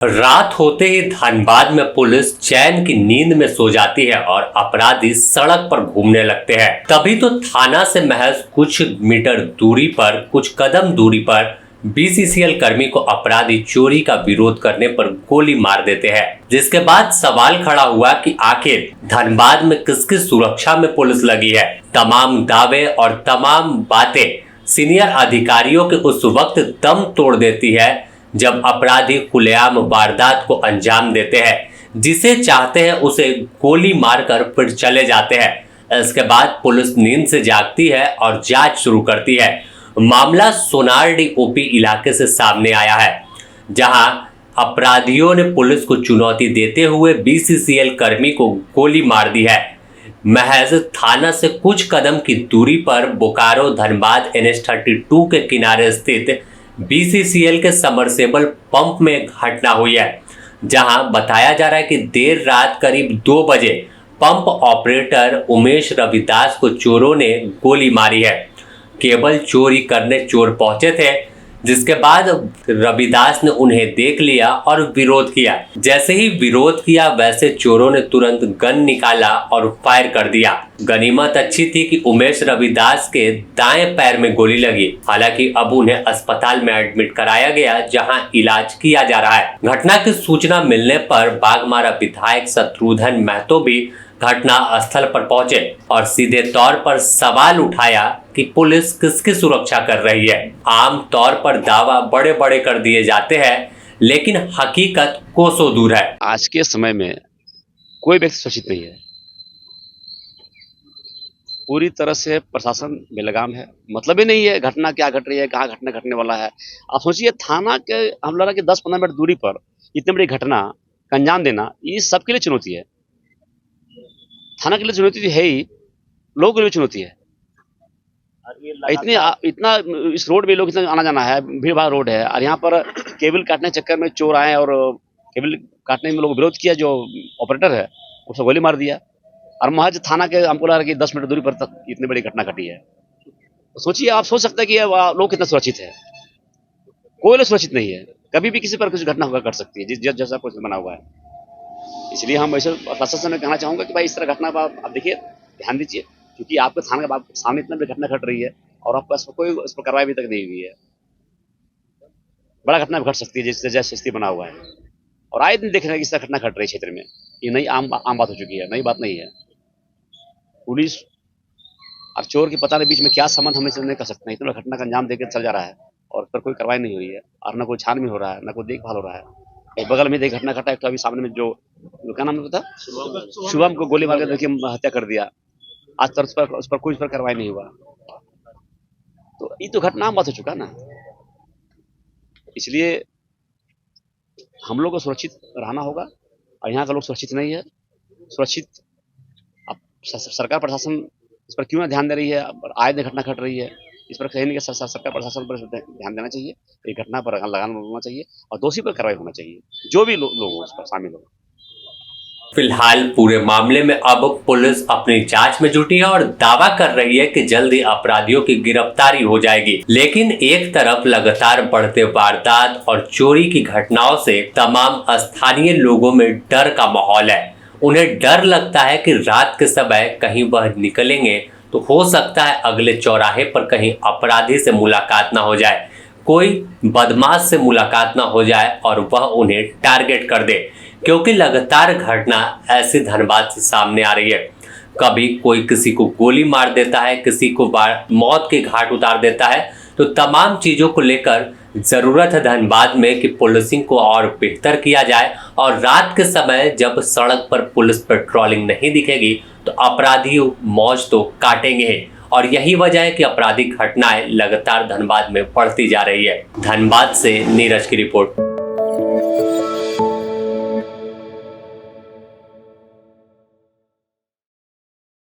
रात होते ही धनबाद में पुलिस चैन की नींद में सो जाती है और अपराधी सड़क पर घूमने लगते हैं। तभी तो थाना से महज कुछ मीटर दूरी पर, कुछ कदम दूरी पर बीसीसीएल कर्मी को अपराधी चोरी का विरोध करने पर गोली मार देते हैं। जिसके बाद सवाल खड़ा हुआ कि आखिर धनबाद में किसकी सुरक्षा में पुलिस लगी है। तमाम दावे और तमाम बातें सीनियर अधिकारियों के उस वक्त दम तोड़ देती है जब अपराधी खुलेआम वारदात को अंजाम देते हैं। जिसे चाहते हैं उसे गोली मारकर फिर चले जाते हैं। इसके बाद पुलिस नींद से जागती है और जांच शुरू करती है। मामला सोनारडी ओपी इलाके से सामने आया है, जहां अपराधियों ने पुलिस को चुनौती देते हुए बीसीसीएल कर्मी को गोली मार दी है। महज थाना से कुछ कदम की दूरी पर बोकारो धनबाद NH32 के किनारे स्थित बीसीसीएल के समरसेबल पंप में घटना हुई है, जहां बताया जा रहा है कि देर रात करीब 2 बजे पंप ऑपरेटर उमेश रविदास को चोरों ने गोली मारी है। केबल चोरी करने चोर पहुंचे थे, जिसके बाद रविदास ने उन्हें देख लिया और विरोध किया। जैसे ही विरोध किया वैसे चोरों ने तुरंत गन निकाला और फायर कर दिया। गनीमत अच्छी थी कि उमेश रविदास के दाएं पैर में गोली लगी। हालांकि अब उन्हें अस्पताल में एडमिट कराया गया, जहां इलाज किया जा रहा है। घटना की सूचना मिलने पर बाघमारा विधायक शत्रुघ्न महतो भी घटना स्थल पर पहुंचे और सीधे तौर पर सवाल उठाया कि पुलिस किसकी सुरक्षा कर रही है। आम तौर पर दावा बड़े बड़े कर दिए जाते हैं, लेकिन हकीकत कोसों दूर है। आज के समय में कोई व्यक्ति सुरक्षित नहीं है। पूरी तरह से प्रशासन बेलगाम है। मतलब ही नहीं है घटना क्या घट रही है, कहाँ घटना घटने वाला है। आप सोचिए, थाना के हम लोग के 10-15 मिनट दूरी पर इतनी बड़ी घटना का अंजाम देना, ये सबके लिए चुनौती है। थाना के लिए चुनौती है ही, लोगों के लिए चुनौती है। इतना इस रोड में लोग इतना आना जाना है, भीड़ भाड़ रोड है, और यहाँ पर केबल काटने के चक्कर में चोर आए और केबल काटने में लोग विरोध किया। जो ऑपरेटर है उसको गोली मार दिया, और महज थाना के हमको लगा कि 10 मिनट दूरी पर तक इतनी बड़ी घटना घटी है। तो सोचिए, आप सोच सकते हैं कि लोग कितना सुरक्षित है। कोई लोग सुरक्षित नहीं है। कभी भी किसी पर कुछ घटना होकर कर सकती है, जिस जैसा कुछ बना हुआ है। इसलिए हम ऐसे प्रशासन में कहना चाहूँगा कि भाई इस तरह घटना आप देखिए, ध्यान दीजिए, क्योंकि आपके थाने के सामने इतना बड़ी घटना घट रही है और आपके पास कोई इस पर कार्रवाई अभी तक नहीं हुई है। बड़ा घटना घट सकती है, जिससे जैसे स्थिति बना हुआ है। और आए दिन देख रहे हैं कि इस तरह घटना घट रही है क्षेत्र में। ये नई आम बात हो चुकी है, नई बात नहीं है। पुलिस और चोर के पता नहीं बीच में क्या संबंध हम नहीं कर सकते हैं। इतना घटना का अंजाम देकर चल जा रहा है और उस पर कोई कार्रवाई नहीं हुई है, और न कोई छानबीन हो रहा है, न कोई देखभाल हो रहा है। एक बगल में एक घटना घटा है, तो अभी सामने में जो क्या नाम था, शुभम को गोली मार के देखिए हत्या कर दिया। आज तक उस पर कोई कार्रवाई नहीं हुआ। तो ये तो घटना बात हो चुका ना। इसलिए हम लोग को सुरक्षित रहना होगा, और यहाँ का लोग सुरक्षित नहीं है। सुरक्षित अब सरकार प्रशासन इस पर क्यों ना ध्यान दे रही है। आए दिन घटना घट रही है, इस पर कहीं नहीं कि सरकार प्रशासन पर ध्यान देना चाहिए। एक घटना पर लगाम होना चाहिए और दोषी पर कार्रवाई होना चाहिए, जो भी लोग हो उस पर शामिल हो। फिलहाल पूरे मामले में अब पुलिस अपनी जांच में जुटी है और दावा कर रही है कि जल्द ही अपराधियों की गिरफ्तारी हो जाएगी। लेकिन एक तरफ लगातार बढ़ते वारदात और चोरी की घटनाओं से तमाम स्थानीय लोगों में डर का माहौल है। उन्हें डर लगता है कि रात के समय कहीं वह निकलेंगे तो हो सकता है अगले चौराहे पर कहीं अपराधी से मुलाकात ना हो जाए, कोई बदमाश से मुलाकात ना हो जाए और वह उन्हें टारगेट कर दे। क्योंकि लगातार घटना ऐसी धनबाद से सामने आ रही है। कभी कोई किसी को गोली मार देता है, किसी को मौत के घाट उतार देता है। तो तमाम चीज़ों को लेकर ज़रूरत है धनबाद में कि पुलिसिंग को और बेहतर किया जाए, और रात के समय जब सड़क पर पुलिस पेट्रोलिंग नहीं दिखेगी तो अपराधी मौज तो काटेंगे ही। और यही वजह है कि आपराधिक घटनाएं लगातार धनबाद में बढ़ती जा रही है। धनबाद से नीरज की रिपोर्ट।